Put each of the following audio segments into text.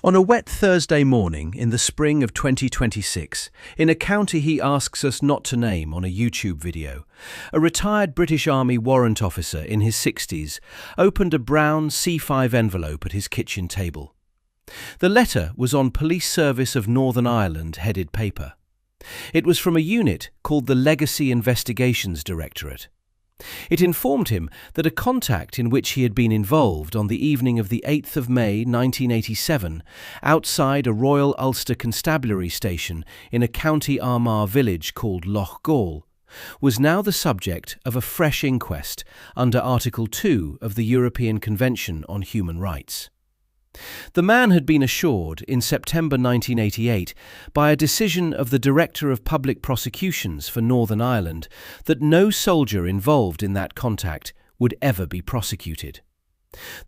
On a wet Thursday morning in the spring of 2026, in a county he asks us not to name on a YouTube video, a retired British Army warrant officer in his 60s opened a brown C5 envelope at his kitchen table. The letter was on Police Service of Northern Ireland headed paper. It was from a unit called the Legacy Investigations Directorate. It informed him that a contact in which he had been involved on the evening of the 8th of May 1987 outside a Royal Ulster Constabulary station in a County Armagh village called Loughgall was now the subject of a fresh inquest under Article 2 of the European Convention on Human Rights. The man had been assured in September 1988 by a decision of the Director of Public Prosecutions for Northern Ireland that no soldier involved in that contact would ever be prosecuted.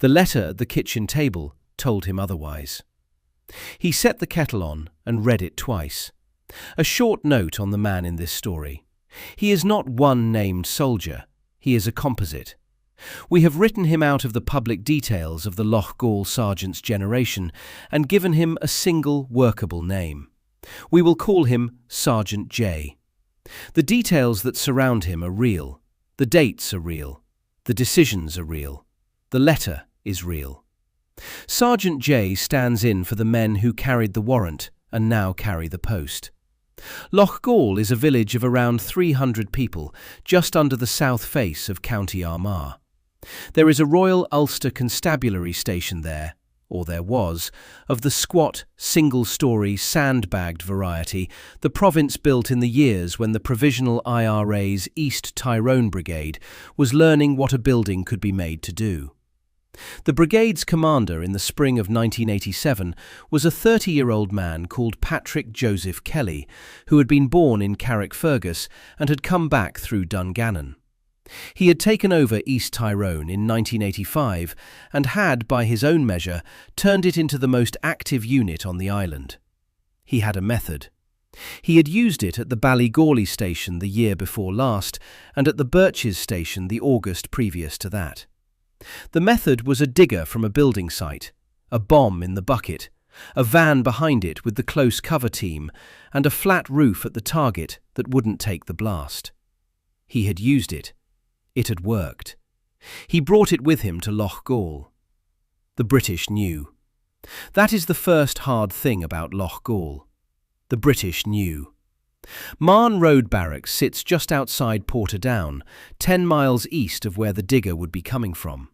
The letter at the kitchen table told him otherwise. He set the kettle on and read it twice. A short note on the man in this story. He is not one named soldier, he is a composite. We have written him out of the public details of the Loughgall sergeant's generation and given him a single workable name. We will call him Sergeant J. The details that surround him are real. The dates are real. The decisions are real. The letter is real. Sergeant J stands in for the men who carried the warrant and now carry the post. Loughgall is a village of around 300 people, just under the south face of County Armagh. There is a Royal Ulster Constabulary station there, or there was, of the squat, single-storey, sandbagged variety the province built in the years when the Provisional IRA's East Tyrone Brigade was learning what a building could be made to do. The brigade's commander in the spring of 1987 was a 30-year-old man called Patrick Joseph Kelly, who had been born in Carrickfergus and had come back through Dungannon. He had taken over East Tyrone in 1985 and had, by his own measure, turned it into the most active unit on the island. He had a method. He had used it at the Ballygawley station the year before last and at the Birches station the August previous to that. The method was a digger from a building site, a bomb in the bucket, a van behind it with the close cover team, and a flat roof at the target that wouldn't take the blast. He had used it. It had worked. He brought it with him to Loughgall. The British knew. That is the first hard thing about Loughgall. The British knew. Marne Road Barracks sits just outside Portadown, 10 miles east of where the digger would be coming from.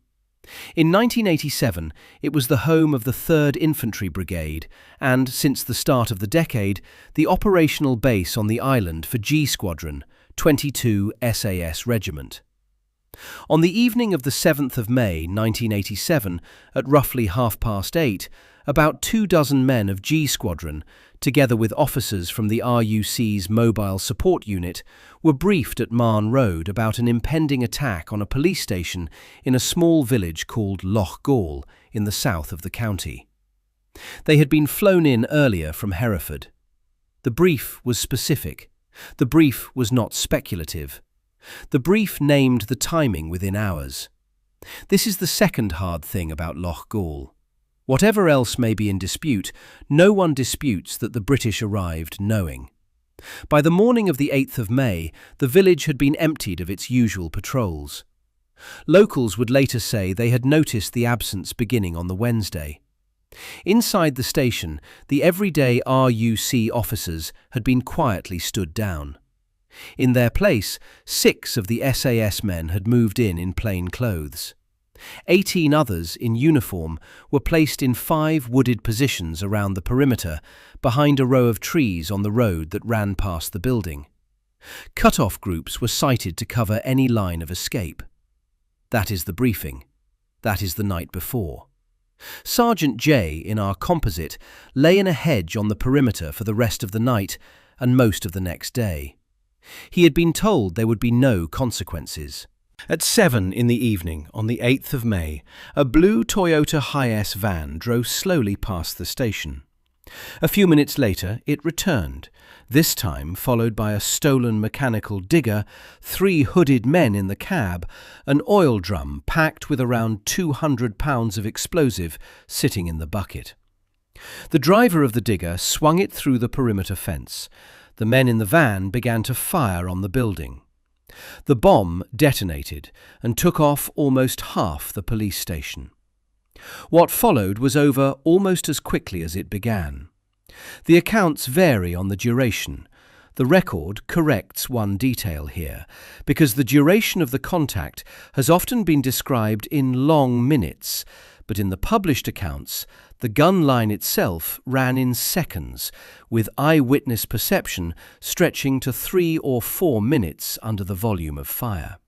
In 1987, it was the home of the 3rd Infantry Brigade and, since the start of the decade, the operational base on the island for G Squadron, 22 SAS Regiment. On the evening of the 7th of May 1987, at roughly 8:30, about 24 men of G Squadron, together with officers from the RUC's Mobile Support Unit, were briefed at Marne Road about an impending attack on a police station in a small village called Loughgall in the south of the county. They had been flown in earlier from Hereford. The brief was specific. The brief was not speculative. The brief named the timing within hours. This is the second hard thing about Loughgall. Whatever else may be in dispute, no one disputes that the British arrived knowing. By the morning of the 8th of May, the village had been emptied of its usual patrols. Locals would later say they had noticed the absence beginning on the Wednesday. Inside the station, the everyday RUC officers had been quietly stood down. In their place, 6 of the SAS men had moved in plain clothes. 18 others in uniform were placed in 5 wooded positions around the perimeter, behind a row of trees on the road that ran past the building. Cut-off groups were sighted to cover any line of escape. That is the briefing. That is the night before. Sergeant J, in our composite, lay in a hedge on the perimeter for the rest of the night and most of the next day. He had been told there would be no consequences. At 7 in the evening on the 8th of May, a blue Toyota Hiace van drove slowly past the station. A few minutes later, it returned, this time followed by a stolen mechanical digger, 3 hooded men in the cab, an oil drum packed with around 200 pounds of explosive sitting in the bucket. The driver of the digger swung it through the perimeter fence. The men in the van began to fire on the building. The bomb detonated and took off almost half the police station. What followed was over almost as quickly as it began. The accounts vary on the duration. The record corrects one detail here, because the duration of the contact has often been described in long minutes, but in the published accounts, the gun line itself ran in seconds, with eyewitness perception stretching to 3 or 4 minutes under the volume of fire.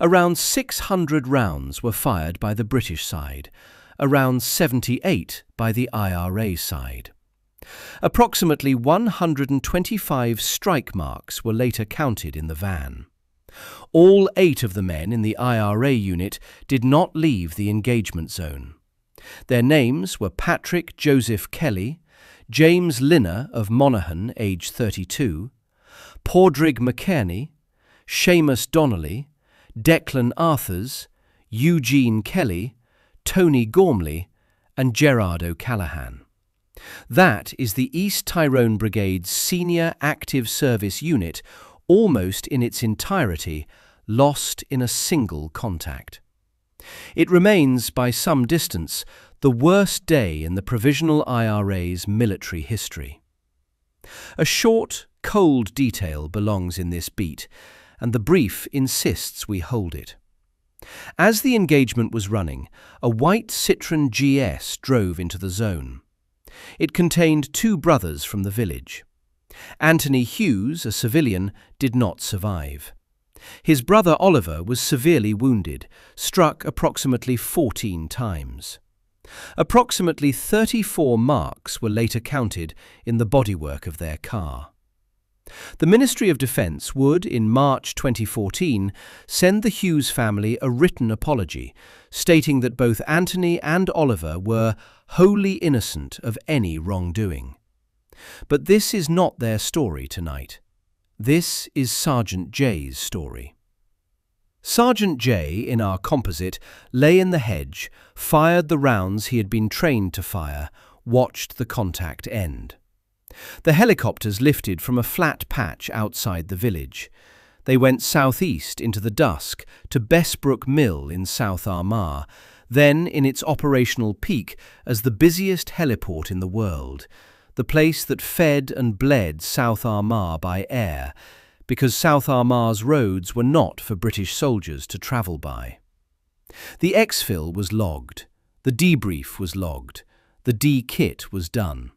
Around 600 rounds were fired by the British side, around 78 by the IRA side. Approximately 125 strike marks were later counted in the van. All 8 of the men in the IRA unit did not leave the engagement zone. Their names were Patrick Joseph Kelly, James Linner of Monaghan, aged 32, Padraig McKerney, Seamus Donnelly, Declan Arthurs, Eugene Kelly, Tony Gormley, and Gerard O'Callaghan. That is the East Tyrone Brigade's senior active service unit, almost in its entirety, lost in a single contact. It remains, by some distance, the worst day in the Provisional IRA's military history. A short, cold detail belongs in this beat, and the brief insists we hold it. As the engagement was running, a white Citroën GS drove into the zone. It contained 2 brothers from the village. Anthony Hughes, a civilian, did not survive. His brother Oliver was severely wounded, struck approximately 14 times. Approximately 34 marks were later counted in the bodywork of their car. The Ministry of Defence would, in March 2014, send the Hughes family a written apology, stating that both Anthony and Oliver were wholly innocent of any wrongdoing. But this is not their story tonight. This is Sergeant J's story. Sergeant J, in our composite, lay in the hedge, fired the rounds he had been trained to fire, watched the contact end. The helicopters lifted from a flat patch outside the village. They went southeast into the dusk to Bessbrook Mill in South Armagh, then in its operational peak as the busiest heliport in the world, the place that fed and bled South Armagh by air, because South Armagh's roads were not for British soldiers to travel by. The exfil was logged, the debrief was logged, the D-kit was done.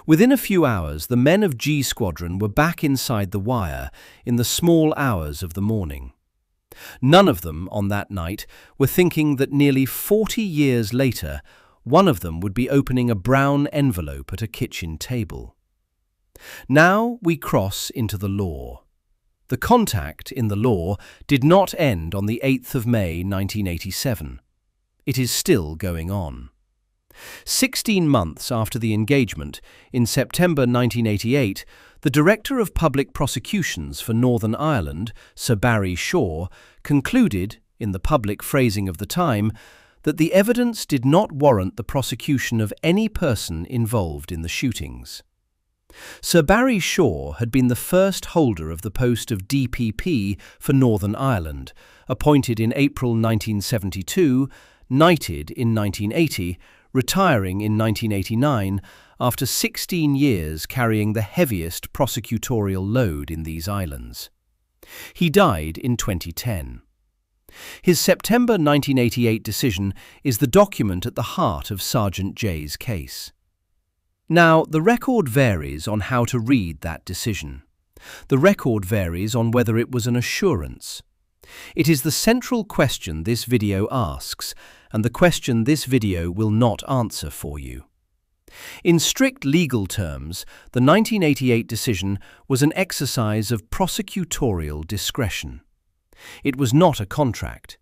Within a few hours, the men of G Squadron were back inside the wire in the small hours of the morning. None of them, on that night, were thinking that nearly 40 years later, one of them would be opening a brown envelope at a kitchen table. Now we cross into the law. The contact in the law did not end on the 8th of May 1987. It is still going on. 16 months after the engagement, in September 1988, the Director of Public Prosecutions for Northern Ireland, Sir Barry Shaw, concluded, in the public phrasing of the time, that the evidence did not warrant the prosecution of any person involved in the shootings. Sir Barry Shaw had been the first holder of the post of DPP for Northern Ireland, appointed in April 1972, knighted in 1980, retiring in 1989 after 16 years carrying the heaviest prosecutorial load in these islands. He died in 2010. His September 1988 decision is the document at the heart of Sergeant J's case. Now, the record varies on how to read that decision. The record varies on whether it was an assurance. It is the central question this video asks, and the question this video will not answer for you. In strict legal terms, the 1988 decision was an exercise of prosecutorial discretion. It was not a contract.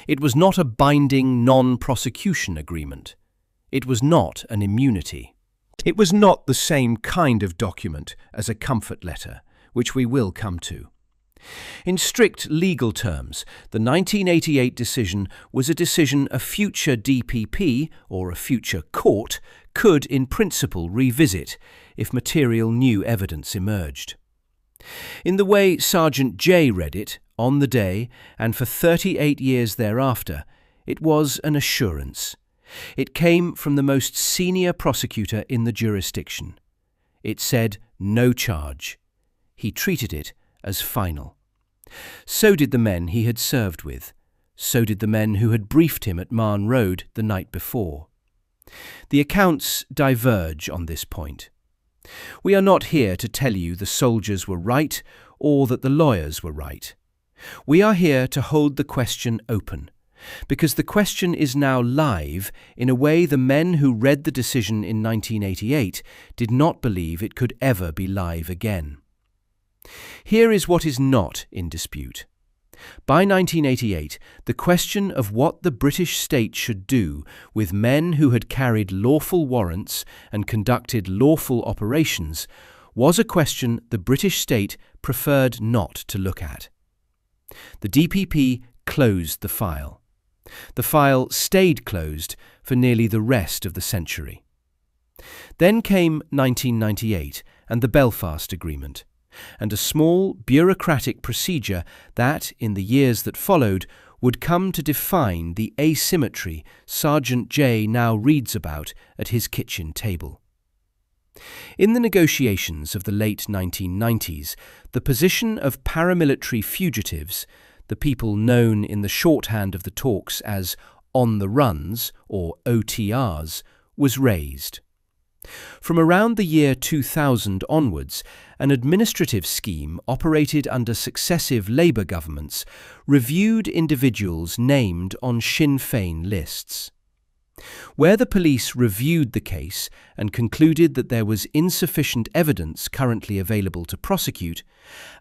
It was not a binding non-prosecution agreement. It was not an immunity. It was not the same kind of document as a comfort letter, which we will come to. In strict legal terms, the 1988 decision was a decision a future DPP, or a future court, could in principle revisit if material new evidence emerged. In the way Sergeant J read it, on the day and for 38 years thereafter, it was an assurance. It came from the most senior prosecutor in the jurisdiction. It said no charge. He treated it as final. So did the men he had served with. So did the men who had briefed him at Marne Road the night before. The accounts diverge on this point. We are not here to tell you the soldiers were right or that the lawyers were right. We are here to hold the question open, because the question is now live in a way the men who read the decision in 1988 did not believe it could ever be live again. Here is what is not in dispute. By 1988, the question of what the British state should do with men who had carried lawful warrants and conducted lawful operations was a question the British state preferred not to look at. The DPP closed the file. The file stayed closed for nearly the rest of the century. Then came 1998 and the Belfast Agreement, and a small bureaucratic procedure that, in the years that followed, would come to define the asymmetry Sergeant J now reads about at his kitchen table. In the negotiations of the late 1990s, the position of paramilitary fugitives, the people known in the shorthand of the talks as on the runs or OTRs, was raised. From around the year 2000 onwards, an administrative scheme operated under successive Labour governments reviewed individuals named on Sinn Féin lists. Where the police reviewed the case and concluded that there was insufficient evidence currently available to prosecute,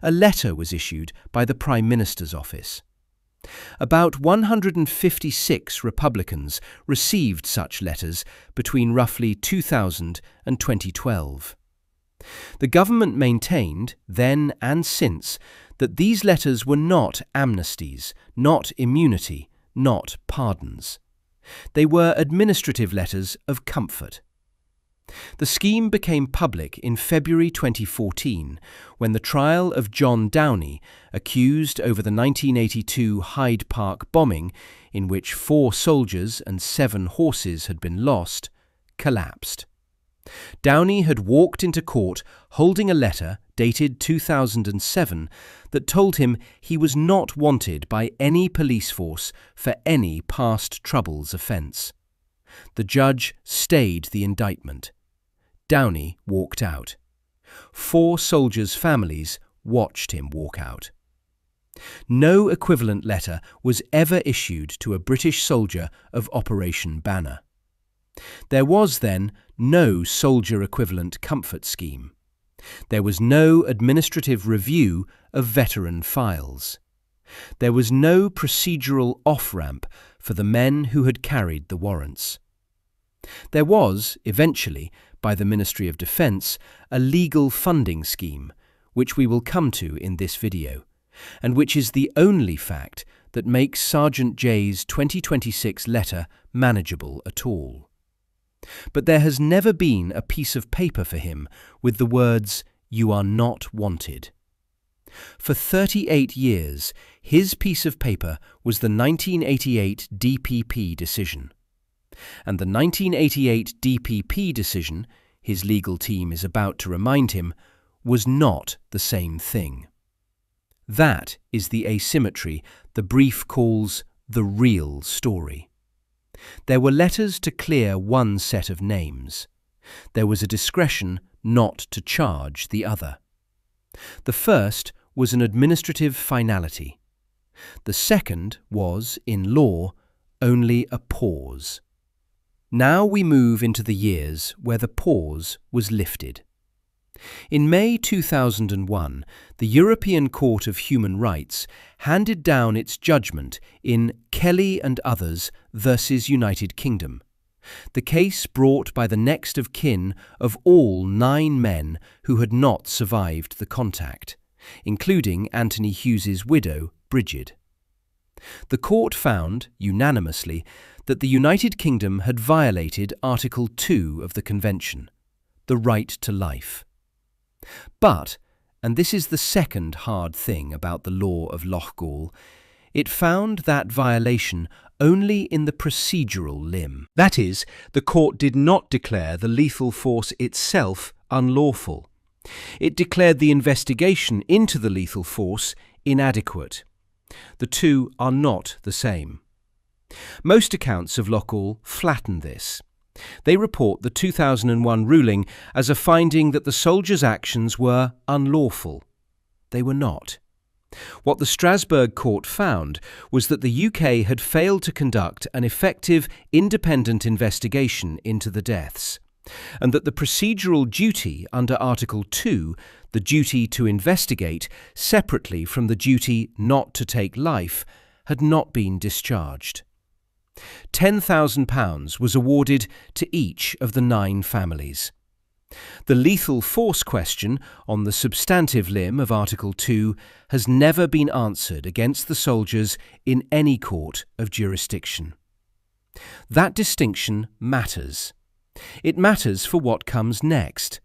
a letter was issued by the Prime Minister's office. About 156 Republicans received such letters between roughly 2000 and 2012. The government maintained, then and since, that these letters were not amnesties, not immunity, not pardons. They were administrative letters of comfort. The scheme became public in February 2014 when the trial of John Downey, accused over the 1982 Hyde Park bombing, in which 4 soldiers and 7 horses had been lost, collapsed. Downey had walked into court holding a letter dated 2007 that told him he was not wanted by any police force for any past troubles offence. The judge stayed the indictment. Downey walked out. 4 soldiers' families watched him walk out. No equivalent letter was ever issued to a British soldier of Operation Banner. There was then no soldier equivalent comfort scheme. There was no administrative review of veteran files. There was no procedural off-ramp for the men who had carried the warrants. There was, eventually, by the Ministry of Defence, a legal funding scheme, which we will come to in this video, and which is the only fact that makes Sergeant J's 2026 letter manageable at all. But there has never been a piece of paper for him with the words, "You are not wanted." For 38 years, his piece of paper was the 1988 DPP decision. And the 1988 DPP decision, his legal team is about to remind him, was not the same thing. That is the asymmetry the brief calls the real story. There were letters to clear one set of names. There was a discretion not to charge the other. The first was an administrative finality. The second was, in law, only a pause. Now we move into the years where the pause was lifted. In May 2001, the European Court of Human Rights handed down its judgment in Kelly and Others versus United Kingdom, the case brought by the next of kin of all 9 men who had not survived the contact, including Anthony Hughes's widow, Bridget. The court found, unanimously, that the United Kingdom had violated Article 2 of the Convention, the right to life. But, and this is the second hard thing about the law of Loughgall, it found that violation only in the procedural limb. That is, the court did not declare the lethal force itself unlawful. It declared the investigation into the lethal force inadequate. The two are not the same. Most accounts of Loughgall flatten this. They report the 2001 ruling as a finding that the soldiers' actions were unlawful. They were not. What the Strasbourg court found was that the UK had failed to conduct an effective, independent investigation into the deaths, and that the procedural duty under Article 2, the duty to investigate separately from the duty not to take life, had not been discharged. £10,000 was awarded to each of the 9 families. The lethal force question on the substantive limb of Article 2 has never been answered against the soldiers in any court of jurisdiction. That distinction matters. It matters for what comes next.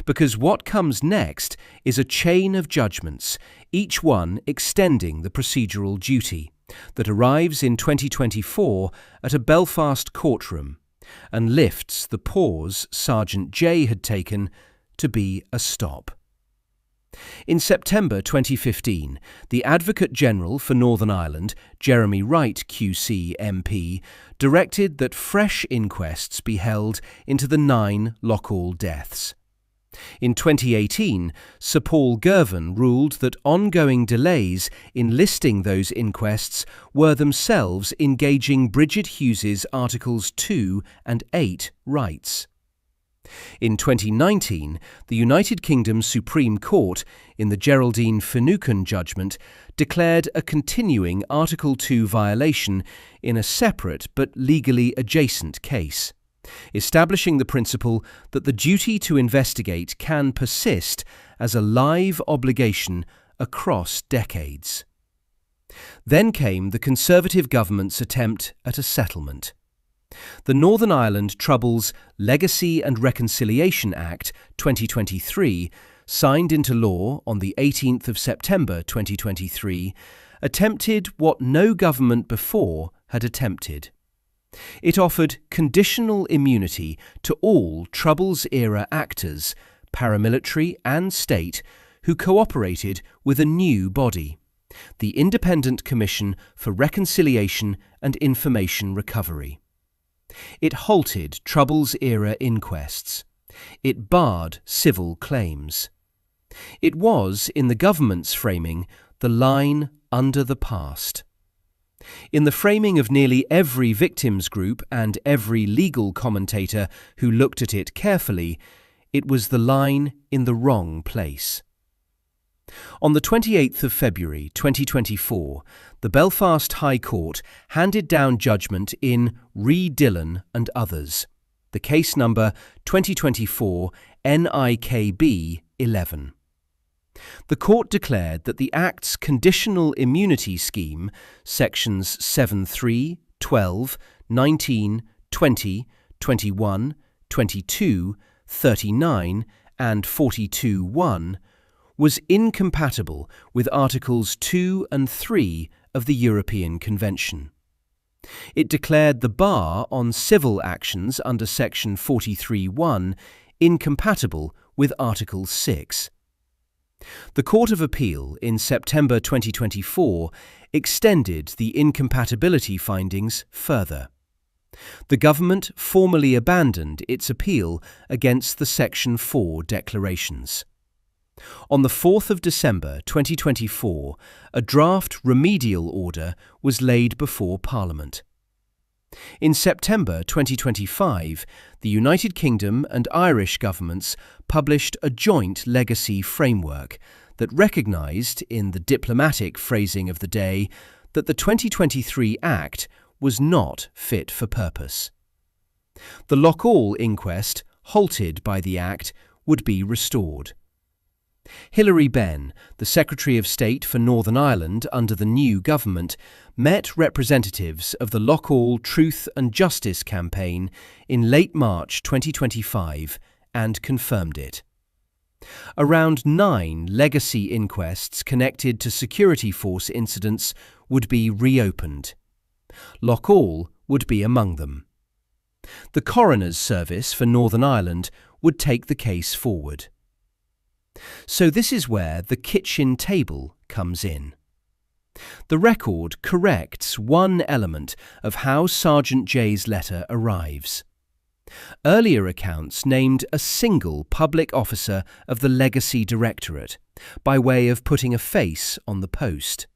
Because what comes next is a chain of judgments, each one extending the procedural duty, that arrives in 2024 at a Belfast courtroom and lifts the pause Sergeant J had taken to be a stop. In September 2015, the Advocate General for Northern Ireland, Jeremy Wright QC MP, directed that fresh inquests be held into the 9 Loughgall deaths. In 2018, Sir Paul Girvan ruled that ongoing delays in listing those inquests were themselves engaging Bridget Hughes's Articles 2 and 8 rights. In 2019, the United Kingdom Supreme Court, in the Geraldine Finucane judgment, declared a continuing Article 2 violation in a separate but legally adjacent case, establishing the principle that the duty to investigate can persist as a live obligation across decades. Then came the Conservative government's attempt at a settlement. The Northern Ireland Troubles Legacy and Reconciliation Act 2023, signed into law on the 18th of September 2023, attempted what no government before had attempted. It offered conditional immunity to all Troubles-era actors, paramilitary and state, who cooperated with a new body, the Independent Commission for Reconciliation and Information Recovery. It halted Troubles-era inquests. It barred civil claims. It was, in the government's framing, the line under the past. In the framing of nearly every victims group and every legal commentator who looked at it carefully, it was the line in the wrong place. On the 28th of February 2024, the Belfast High Court handed down judgment in Re Dillon and others, the case number 2024 NIKB 11. The court declared that the Act's conditional immunity scheme, sections 7.3, 12, 19, 20, 21, 22, 39 and 42.1, was incompatible with Articles 2 and 3 of the European Convention. It declared the bar on civil actions under Section 43.1 incompatible with Article 6. The Court of Appeal in September 2024 extended the incompatibility findings further. The government formally abandoned its appeal against the Section 4 declarations. On the 4th of December 2024, a draft remedial order was laid before Parliament. In September 2025, the United Kingdom and Irish governments published a joint legacy framework that recognised, in the diplomatic phrasing of the day, that the 2023 Act was not fit for purpose. The Loughgall inquest, halted by the Act, would be restored. Hilary Benn, the Secretary of State for Northern Ireland under the new government, met representatives of the Loughgall Truth and Justice campaign in late March 2025 and confirmed it. Around 9 legacy inquests connected to security force incidents would be reopened. Loughgall would be among them. The Coroner's Service for Northern Ireland would take the case forward. So this is where the kitchen table comes in. The record corrects one element of how Sergeant J's letter arrives. Earlier accounts named a single public officer of the Legacy Directorate, by way of putting a face on the post.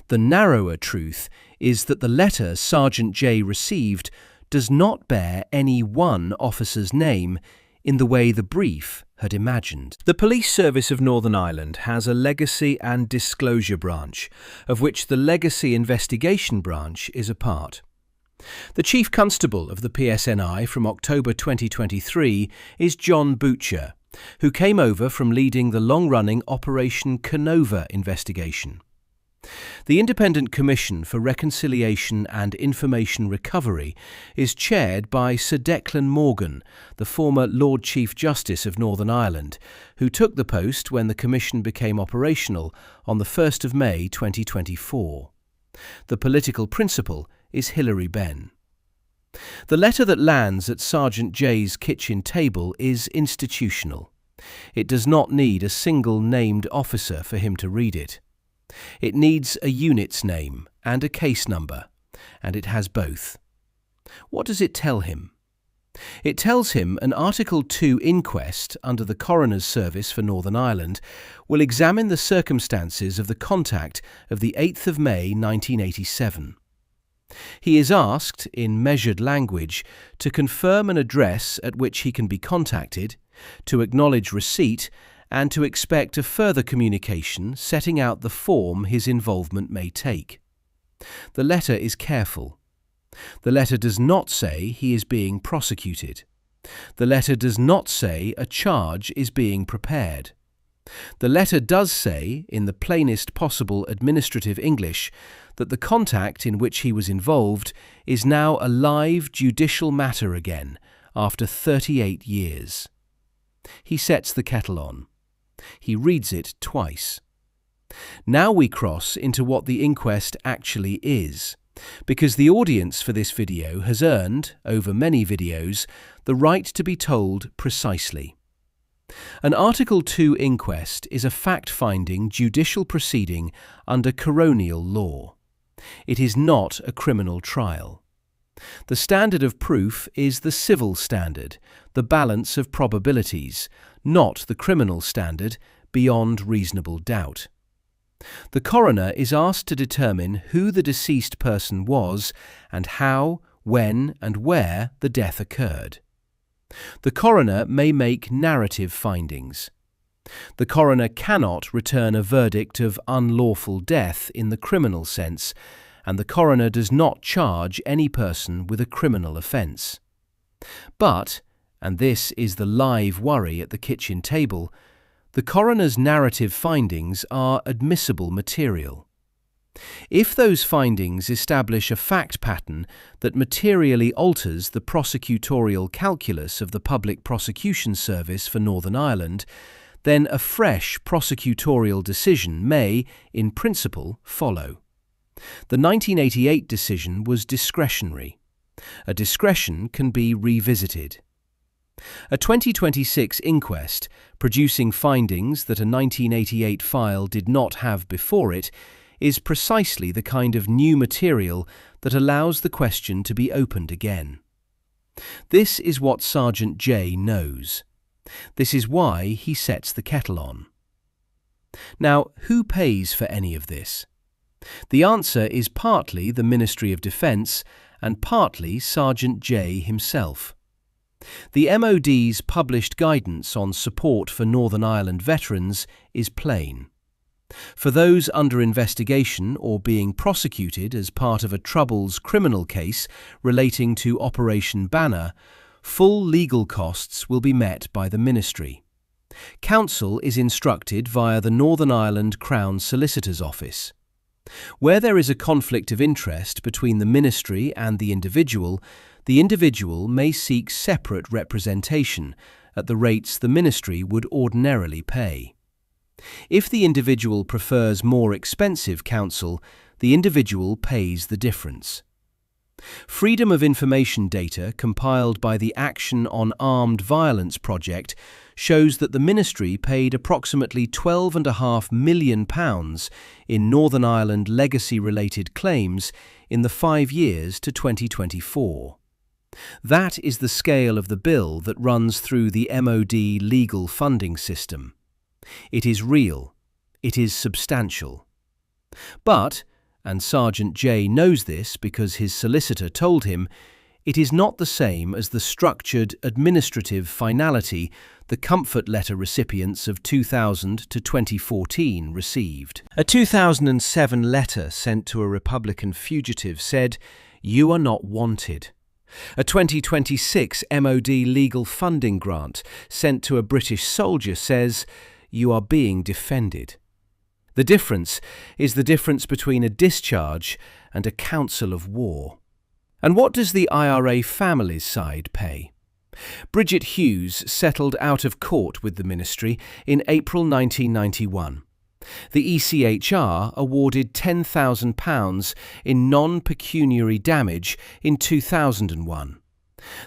The narrower truth is that the letter Sergeant J received does not bear any one officer's name in the way the brief had imagined. The Police Service of Northern Ireland has a Legacy and Disclosure branch, of which the Legacy Investigation branch is a part. The Chief Constable of the PSNI from October 2023 is John Butcher, who came over from leading the long-running Operation Canova investigation. The Independent Commission for Reconciliation and Information Recovery is chaired by Sir Declan Morgan, the former Lord Chief Justice of Northern Ireland, who took the post when the Commission became operational on the 1st of May 2024. The political principal is Hilary Benn. The letter that lands at Sergeant J's kitchen table is institutional. It does not need a single named officer for him to read it. It needs a unit's name and a case number, and it has both. What does it tell him? It tells him an Article 2 inquest under the Coroner's Service for Northern Ireland will examine the circumstances of the contact of the 8th of May 1987. He is asked, in measured language, to confirm an address at which he can be contacted, to acknowledge receipt, and to expect a further communication setting out the form his involvement may take. The letter is careful. The letter does not say he is being prosecuted. The letter does not say a charge is being prepared. The letter does say, in the plainest possible administrative English, that the contact in which he was involved is now a live judicial matter again, after 38 years. He sets the kettle on. He reads it twice. Now we cross into what the inquest actually is, because the audience for this video has earned, over many videos, the right to be told precisely. An Article 2 inquest is a fact-finding judicial proceeding under coronial law. It is not a criminal trial. The standard of proof is the civil standard, the balance of probabilities, not the criminal standard, beyond reasonable doubt. The coroner is asked to determine who the deceased person was and how, when and where the death occurred. The coroner may make narrative findings. The coroner cannot return a verdict of unlawful death in the criminal sense, and the coroner does not charge any person with a criminal offence. But, and this is the live worry at the kitchen table, the coroner's narrative findings are admissible material. If those findings establish a fact pattern that materially alters the prosecutorial calculus of the Public Prosecution Service for Northern Ireland, then a fresh prosecutorial decision may, in principle, follow. The 1988 decision was discretionary. A discretion can be revisited. A 2026 inquest, producing findings that a 1988 file did not have before it, is precisely the kind of new material that allows the question to be opened again. This is what Sergeant J knows. This is why he sets the kettle on. Now, who pays for any of this? The answer is partly the Ministry of Defence and partly Sergeant J himself. The MOD's published guidance on support for Northern Ireland veterans is plain. For those under investigation or being prosecuted as part of a Troubles criminal case relating to Operation Banner, full legal costs will be met by the Ministry. Counsel is instructed via the Northern Ireland Crown Solicitor's Office. Where there is a conflict of interest between the ministry and the individual may seek separate representation at the rates the ministry would ordinarily pay. If the individual prefers more expensive counsel, the individual pays the difference. Freedom of information data compiled by the Action on Armed Violence project shows that the ministry paid approximately £12.5 million in Northern Ireland legacy-related claims in the 5 years to 2024. That is the scale of the bill that runs through the MOD legal funding system. It is real. It is substantial. But, and Sergeant J knows this because his solicitor told him, it is not the same as the structured administrative finality the comfort letter recipients of 2000 to 2014 received. A 2007 letter sent to a Republican fugitive said, "You are not wanted." A 2026 MOD legal funding grant sent to a British soldier says, "You are being defended." The difference is the difference between a discharge and a counsel of war. And what does the IRA family's side pay? Bridget Hughes settled out of court with the ministry in April 1991. The ECHR awarded £10,000 in non-pecuniary damage in 2001.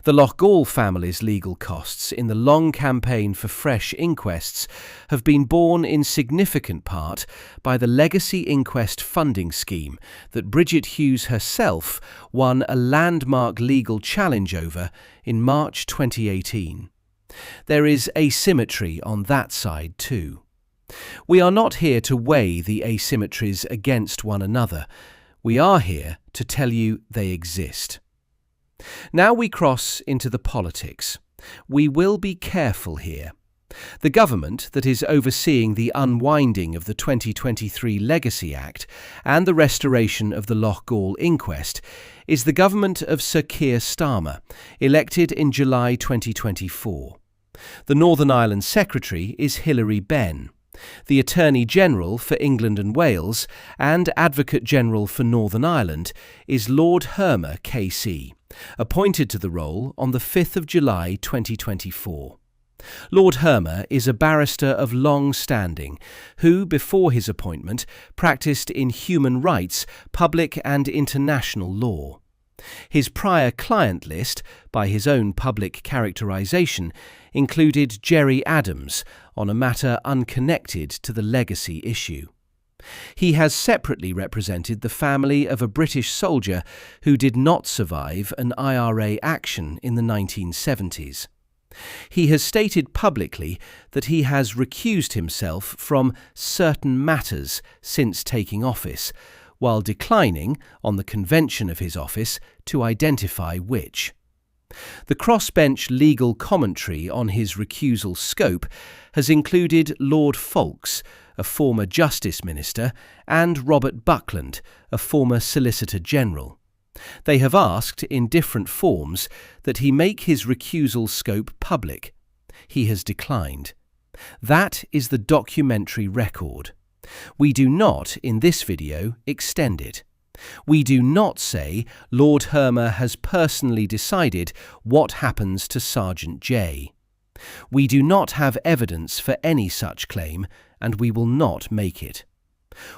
The Loughgall family's legal costs in the long campaign for fresh inquests have been borne in significant part by the Legacy Inquest funding scheme that Bridget Hughes herself won a landmark legal challenge over in March 2018. There is asymmetry on that side too. We are not here to weigh the asymmetries against one another. We are here to tell you they exist. Now we cross into the politics. We will be careful here. The government that is overseeing the unwinding of the 2023 Legacy Act and the restoration of the Loughgall inquest is the government of Sir Keir Starmer, elected in July 2024. The Northern Ireland Secretary is Hilary Benn. The Attorney General for England and Wales and Advocate General for Northern Ireland is Lord Hermer KC, appointed to the role on the 5th of July 2024. Lord Hermer is a barrister of long standing who, before his appointment, practised in human rights, public and international law. His prior client list, by his own public characterisation, included Gerry Adams on a matter unconnected to the legacy issue. He has separately represented the family of a British soldier who did not survive an IRA action in the 1970s. He has stated publicly that he has recused himself from certain matters since taking office, while declining, on the convention of his office, to identify which. The crossbench legal commentary on his recusal scope has included Lord Foulkes, a former Justice Minister, and Robert Buckland, a former Solicitor General. They have asked, in different forms, that he make his recusal scope public. He has declined. That is the documentary record. We do not, in this video, extend it. We do not say Lord Hermer has personally decided what happens to Sergeant J. We do not have evidence for any such claim, and we will not make it.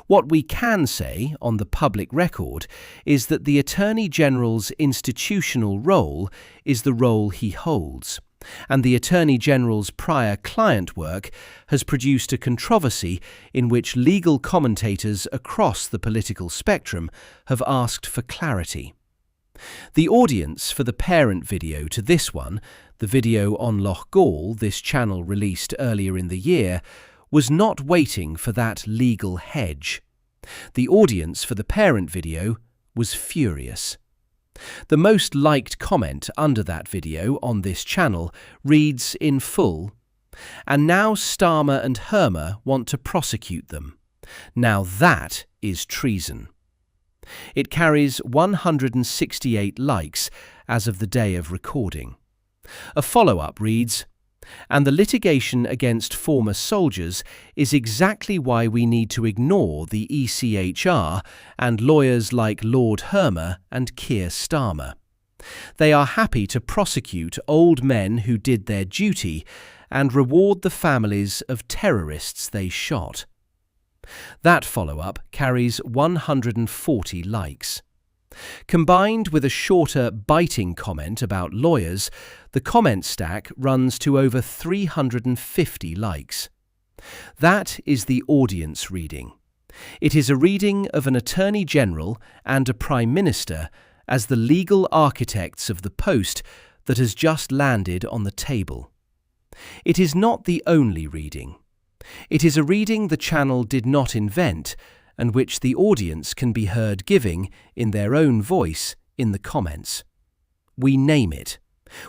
What we can say on the public record is that the Attorney General's institutional role is the role he holds, and the Attorney General's prior client work has produced a controversy in which legal commentators across the political spectrum have asked for clarity. The audience for the parent video to this one, the video on Loughgall this channel released earlier in the year, was not waiting for that legal hedge. The audience for the parent video was furious. The most liked comment under that video on this channel reads in full, "And now Starmer and Hermer want to prosecute them. Now that is treason." It carries 168 likes as of the day of recording. A follow-up reads, And the litigation against former soldiers is exactly why we need to ignore the ECHR and lawyers like Lord Hermer and Keir Starmer. They are happy to prosecute old men who did their duty and reward the families of terrorists they shot. That follow-up carries 140 likes. Combined with a shorter, biting comment about lawyers, the comment stack runs to over 350 likes. That is the audience reading. It is a reading of an Attorney General and a Prime Minister as the legal architects of the post that has just landed on the table. It is not the only reading. It is a reading the channel did not invent, and which the audience can be heard giving in their own voice in the comments. We name it.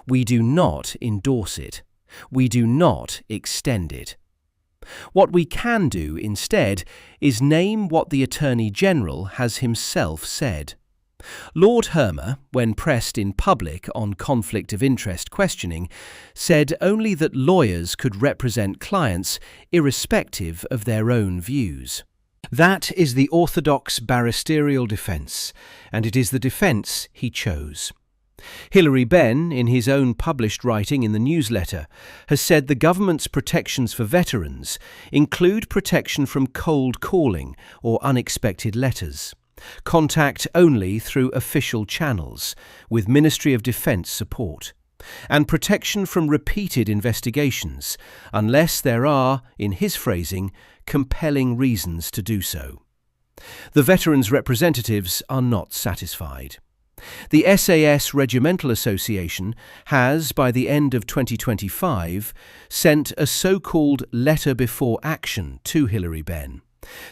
We do not endorse it. We do not extend it. What we can do instead is name what the Attorney General has himself said. Lord Hermer, when pressed in public on conflict of interest questioning, said only that lawyers could represent clients irrespective of their own views. That is the orthodox barristerial defence, and it is the defence he chose. Hilary Benn, in his own published writing in the newsletter, has said the government's protections for veterans include protection from cold calling or unexpected letters, contact only through official channels, with Ministry of Defence support, and protection from repeated investigations, unless there are, in his phrasing, compelling reasons to do so. The veterans' representatives are not satisfied. The SAS Regimental Association has, by the end of 2025, sent a so-called letter before action to Hilary Benn,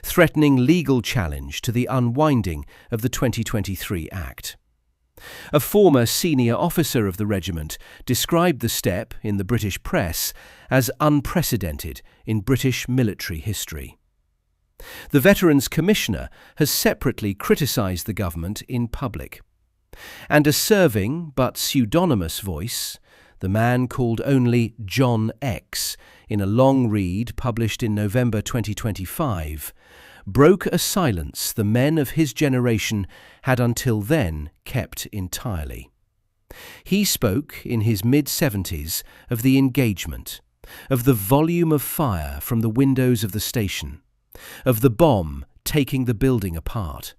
threatening legal challenge to the unwinding of the 2023 Act. A former senior officer of the regiment described the step in the British press as unprecedented in British military history. The Veterans Commissioner has separately criticised the government in public. And a serving but pseudonymous voice, the man called only John X in a long read published in November 2025, broke a silence the men of his generation had until then kept entirely. He spoke in his mid-70s of the engagement, of the volume of fire from the windows of the station, of the bomb taking the building apart,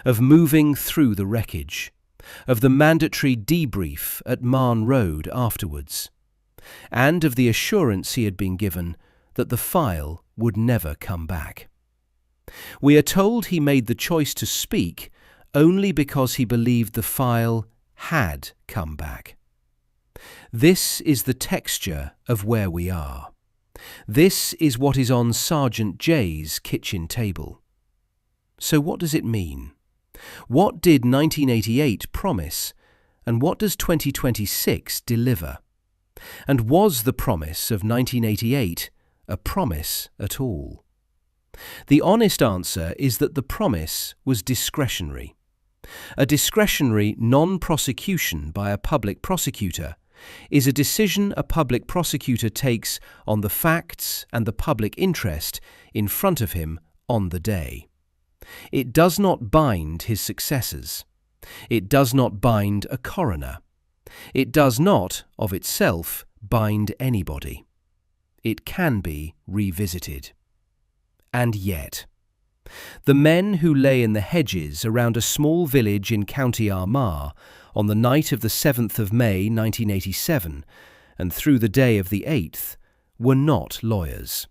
of moving through the wreckage, of the mandatory debrief at Marne Road afterwards, and of the assurance he had been given that the file would never come back. We are told he made the choice to speak only because he believed the file had come back. This is the texture of where we are. This is what is on Sergeant J's kitchen table. So what does it mean? What did 1988 promise, and what does 2026 deliver? And was the promise of 1988 a promise at all? The honest answer is that the promise was discretionary. A discretionary non-prosecution by a public prosecutor is a decision a public prosecutor takes on the facts and the public interest in front of him on the day. It does not bind his successors. It does not bind a coroner. It does not, of itself, bind anybody. It can be revisited. And yet, the men who lay in the hedges around a small village in County Armagh on the night of the 7th of May 1987 and through the day of the 8th were not lawyers.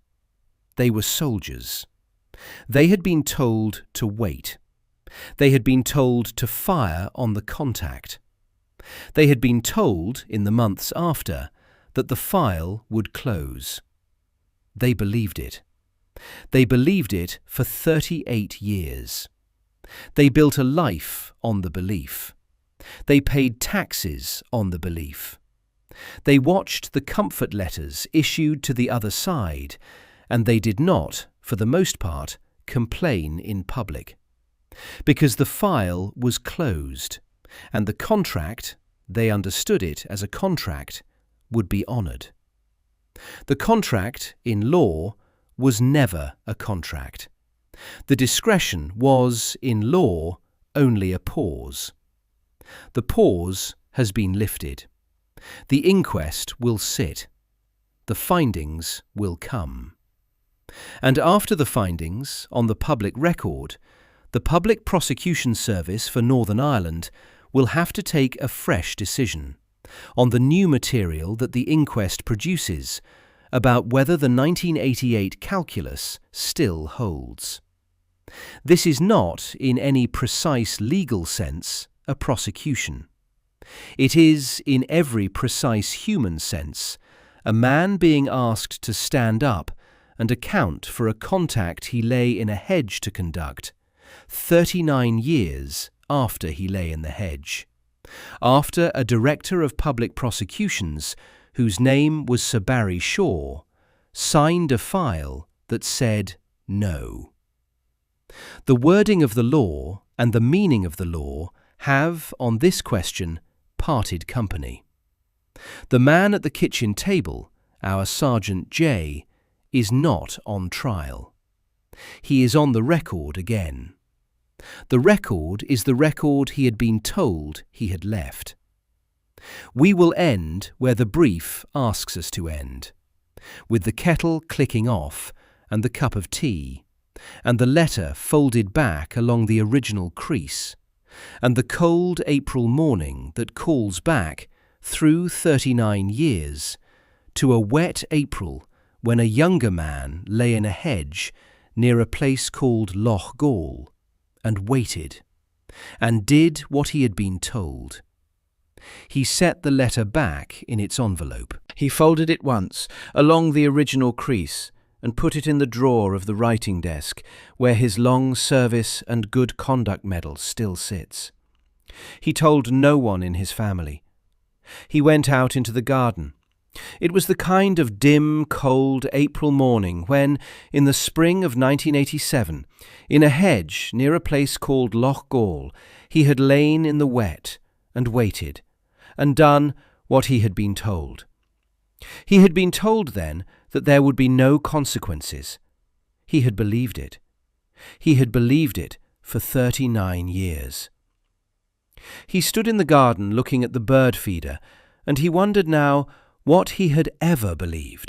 They were soldiers. They had been told to wait. They had been told to fire on the contact. They had been told, in the months after, that the file would close. They believed it. They believed it for 38 years. They built a life on the belief. They paid taxes on the belief. They watched the comfort letters issued to the other side, and they did not, for the most part, complain in public. Because the file was closed, and the contract, they understood it as a contract, would be honoured. The contract, in law, was never a contract. The discretion was, in law, only a pause. The pause has been lifted. The inquest will sit. The findings will come. And after the findings, on the public record, the Public Prosecution Service for Northern Ireland will have to take a fresh decision on the new material that the inquest produces about whether the 1988 calculus still holds. This is not, in any precise legal sense, a prosecution. It is, in every precise human sense, a man being asked to stand up and account for a contact he lay in a hedge to conduct 39 years after he lay in the hedge, after a Director of Public Prosecutions, whose name was Sir Barry Shaw, signed a file that said no. The wording of the law and the meaning of the law have, on this question, parted company. The man at the kitchen table, our Sergeant J, is not on trial. He is on the record again. The record is the record he had been told he had left. We will end where the brief asks us to end, with the kettle clicking off and the cup of tea, and the letter folded back along the original crease, and the cold April morning that calls back, through 39 years, to a wet April when a younger man lay in a hedge near a place called Loughgall, and waited, and did what he had been told. He set the letter back in its envelope. He folded it once along the original crease and put it in the drawer of the writing desk where his long service and good conduct medal still sits. He told no one in his family. He went out into the garden. It was the kind of dim, cold April morning when, in the spring of 1987, in a hedge near a place called Loughgall, he had lain in the wet and waited, and done what he had been told. He had been told then that there would be no consequences. He had believed it. He had believed it for 39 years. He stood in the garden looking at the bird feeder, and he wondered now what he had ever believed.